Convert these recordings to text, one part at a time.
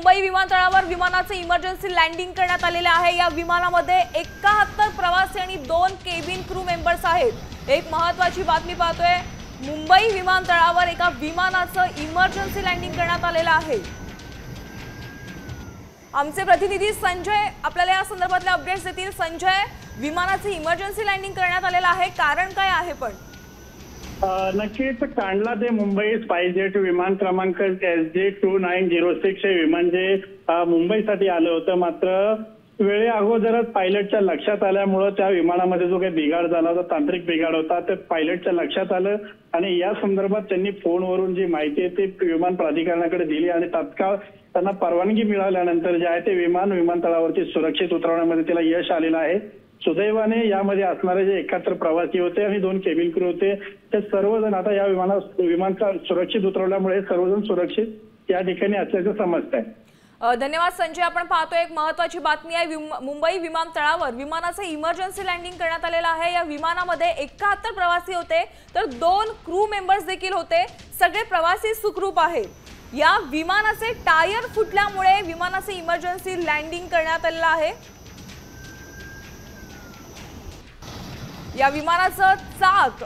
मुंबई विमानतळावर विमानाचे emergency landing करण्यात आलेले आहे। या विमानामध्ये 71 प्रवासी आणि 2 केबिन क्रू मेंबर्स आहेत। एक महत्त्वाची बातमी पाहतोय, मुंबई विमानतळावर एका विमानाचं इमर्जन्सी लँडिंग करण्यात आलेलं आहे। आमचे प्रतिनिधी संजय आपल्याला या संदर्भातले अपडेट्स देतील। संजय, विमानाचे इमर्जन्सी लँडिंग करण्यात आलेलं आहे, कारण काय आहे? पण नक्कीच कांडला ते मुंबई स्पाइसजेट विमान क्रमांक SJ2906 हे विमान जे मुंबईसाठी आलं होतं, मात्र वेळे अगोदरच पायलटच्या लक्षात आल्यामुळे त्या विमानामध्ये जो काही बिघाड झाला होता, तांत्रिक बिघाड होता, ते पायलटच्या लक्षात आलं आणि या संदर्भात त्यांनी फोनवरून जी माहिती आहे ती विमान प्राधिकरणाकडे दिली आणि तात्काळ त्यांना परवानगी मिळाल्यानंतर जे आहे ते विमानतळावरती सुरक्षित उतरवण्यामध्ये त्याला यश आलेलं आहे। सुदैवाने यामध्ये असणारे जे 71 प्रवासी होते आणि 2 केबिन क्रू होते, ते सर्वजण आता या विमानाचा सुरक्षित उतरवल्यामुळे सर्वजण सुरक्षित या ठिकाणी असल्याचं समजतंय। धन्यवाद संजय। आपण पाहतोय एक महत्त्वाची बातमी आहे, मुंबई विमानतळावर विमानाचे इमर्जन्सी लँडिंग करण्यात आलेलं आहे। या विमानामध्ये 71 प्रवासी होते, तर 2 क्रू मेंबर्स देखील होते। सगळे प्रवासी सुखरूप आहेत। या विमानाचे टायर फुटल्यामुळे विमानाचे इमर्जन्सी लँडिंग करण्यात आलेलं आहे। या विमानाचं चाक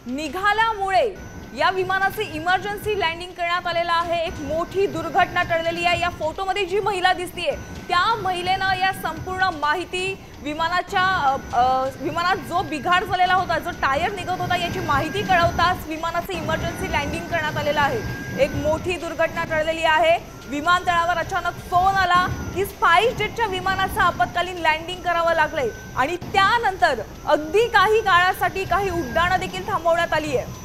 निघाल्यामुळे या विमानाचे इमर्जन्सी लँडिंग करण्यात आलेलं आहे। एक मोठी दुर्घटना टळलेली आहे। या फोटोमध्ये जी महिला दिसतेय त्या महिलेनं या संपूर्ण माहिती विमानात जो बिघाड झालेला होता, जो टायर निघत होता, याची माहिती कळवताच विमानाचे इमर्जन्सी लँडिंग करण्यात आलेलं आहे। एक मोठी दुर्घटना टळलेली आहे। विमानतळावर अचानक फोन आला की स्पाइसजेटच्या विमानाचं आपत्कालीन लँडिंग करावं लागलंय आणि त्यानंतर अगदी काही काळासाठी काही उड्डाणं देखील थांबवण्यात आली आहे।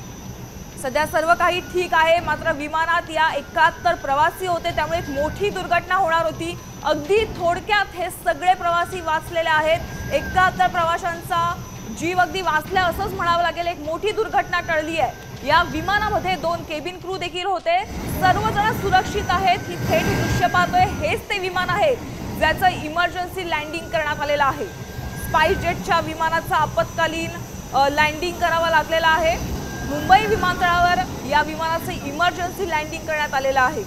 सध्या सर्व काही ठीक आहे, मात्र विमानात या 71 प्रवासी होते, त्यामुळे एक मोठी दुर्घटना होणार होती। अगदी थोडक्यात हे सगळे प्रवासी वाचलेले आहेत। 71 प्रवाशांचा जीव अगदी वाचला असंच म्हणावं लागेल। एक मोठी दुर्घटना टळली आहे। या विमानामध्ये 2 केबिन क्रू देखील होते, सर्वजण सुरक्षित आहेत। ही थेट दृश्य पाहतोय, हेच ते विमान आहे ज्याचं इमर्जन्सी लँडिंग करण्यात आलेलं आहे। स्पाइसजेटच्या विमानाचं आपत्कालीन लँडिंग करावं लागलेलं आहे। मुंबई विमानतळावर या विमानाचे इमर्जन्सी लँडिंग करण्यात आलेलं आहे।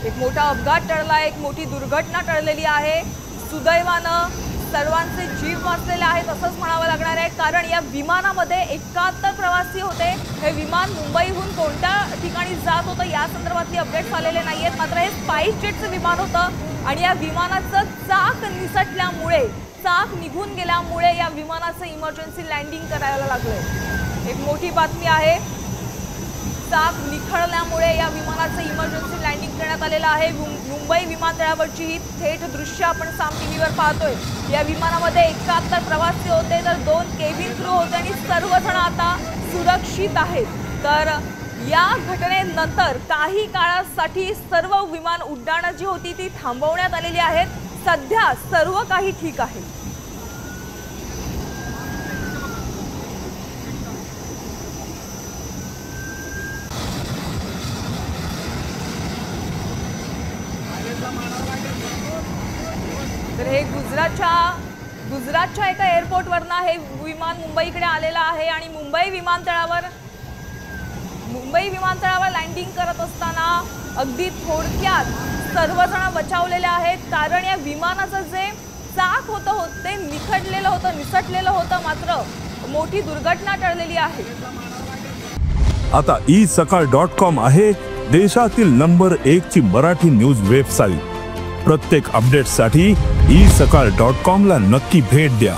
एक मोठा अपघात टळला, एक मोठी दुर्घटना टळलेली आहे। सुदैवानं सर्वांचे जीव वाचलेले आहेत असंच म्हणावं लागणार आहे, कारण या विमानामध्ये 71 प्रवासी होते। हे विमान मुंबईहून कोणत्या ठिकाणी जात होतं या संदर्भातली अपडेट्स आलेले नाहीयेत, मात्र हे स्पाइसजेटचं विमान होतं आणि या विमानाचं चाक निसटल्यामुळे, चाक निघून गेल्यामुळे या विमानाचं इमर्जन्सी लँडिंग करायला लागलंय। एक मोठी बातमी आहे। चाक निखळल्यामुळे या विमानाचं इमर्जन्सी लँडिंग करण्यात आलेलं आहे। मुंबई विमानतळावरची ही थेट दृश्य आपण साम टीव्हीवर पाहतोय। या विमानामध्ये 71 प्रवासी होते, तर 2 केबिन क्रू होते आणि सर्वजण आता सुरक्षित आहेत। तर या घटनेनंतर काही काळासाठी सर्व विमान उड्डाणं जी होती ती थांबवण्यात आलेली आहेत। सध्या सर्व काही ठीक आहे। तर हे गुजरातच्या एका एअरपोर्टवरनं हे विमान मुंबईकडे आलेलं आहे आणि मुंबई विमानतळावर लँडिंग करत असताना अगदी थोडक्यात सर्वजण बचावलेले आहेत, कारण या विमानाचं जे चाक होतं ते निसटलेलं होतं, मात्र मोठी दुर्घटना टळलेली आहे। आता isakal.com आहे देशातील नंबर 1 ची मराठी न्यूज वेबसाईट। प्रत्येक अपडेटसाठी isakal.com ला नक्की भेट द्या।